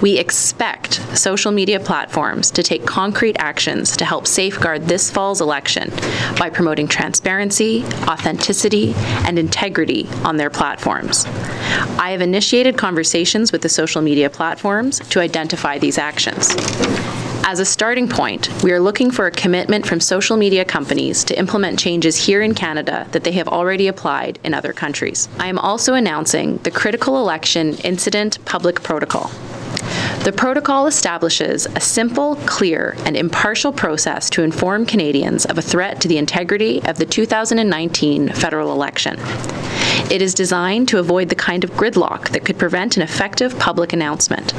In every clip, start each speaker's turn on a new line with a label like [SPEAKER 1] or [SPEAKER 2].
[SPEAKER 1] We expect social media platforms to take concrete actions to help safeguard this fall's election by promoting transparency, authenticity, and integrity on their platforms. I have initiated conversations with the social media platforms to identify these actions. As a starting point, we are looking for a commitment from social media companies to implement changes here in Canada that they have already applied in other countries. I am also announcing the Critical Election Incident Public Protocol. The protocol establishes a simple, clear, and impartial process to inform Canadians of a threat to the integrity of the 2019 federal election. It is designed to avoid the kind of gridlock that could prevent an effective public announcement.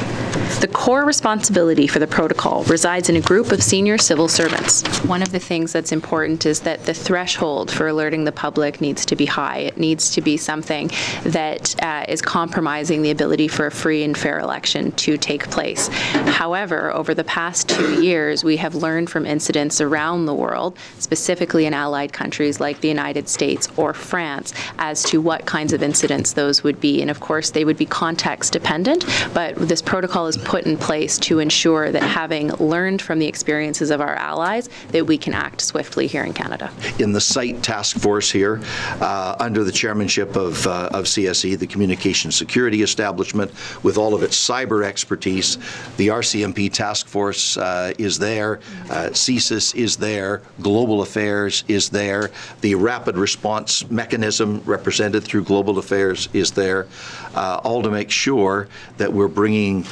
[SPEAKER 1] The core responsibility for the protocol resides in a group of senior civil servants. One of the things that's important is that the threshold for alerting the public needs to be high. It needs to be something that is compromising the ability for a free and fair election to take place. However, over the past 2 years, we have learned from incidents around the world, specifically in allied countries like the United States or France, as to what kinds of incidents those would be. And of course, they would be context dependent, but this protocol is put in place to ensure that, having learned from the experiences of our allies, that we can act swiftly here in Canada.
[SPEAKER 2] In the site task force here, under the chairmanship of CSE, the Communication Security Establishment, with all of its cyber expertise, the RCMP task force is there, CSIS is there, Global Affairs is there, the Rapid Response Mechanism represented through Global Affairs is there, all to make sure that we're bringing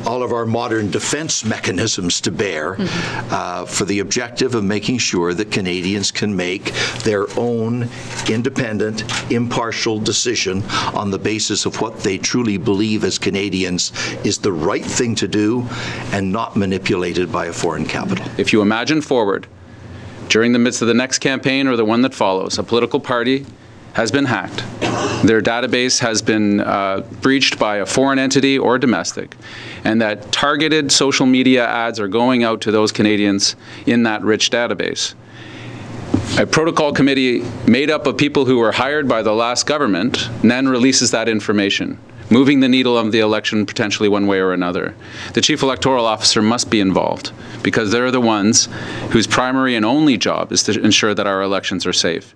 [SPEAKER 2] all of our modern defense mechanisms to bear for the objective of making sure that Canadians can make their own independent, impartial decision on the basis of what they truly believe as Canadians is the right thing to do and not manipulated by a foreign capital.
[SPEAKER 3] If you imagine forward, during the midst of the next campaign or the one that follows, a political party has been hacked. Their database has been breached by a foreign entity or domestic, and that targeted social media ads are going out to those Canadians in that rich database. A protocol committee made up of people who were hired by the last government then releases that information, moving the needle of the election potentially one way or another. The Chief Electoral Officer must be involved because they're the ones whose primary and only job is to ensure that our elections are safe.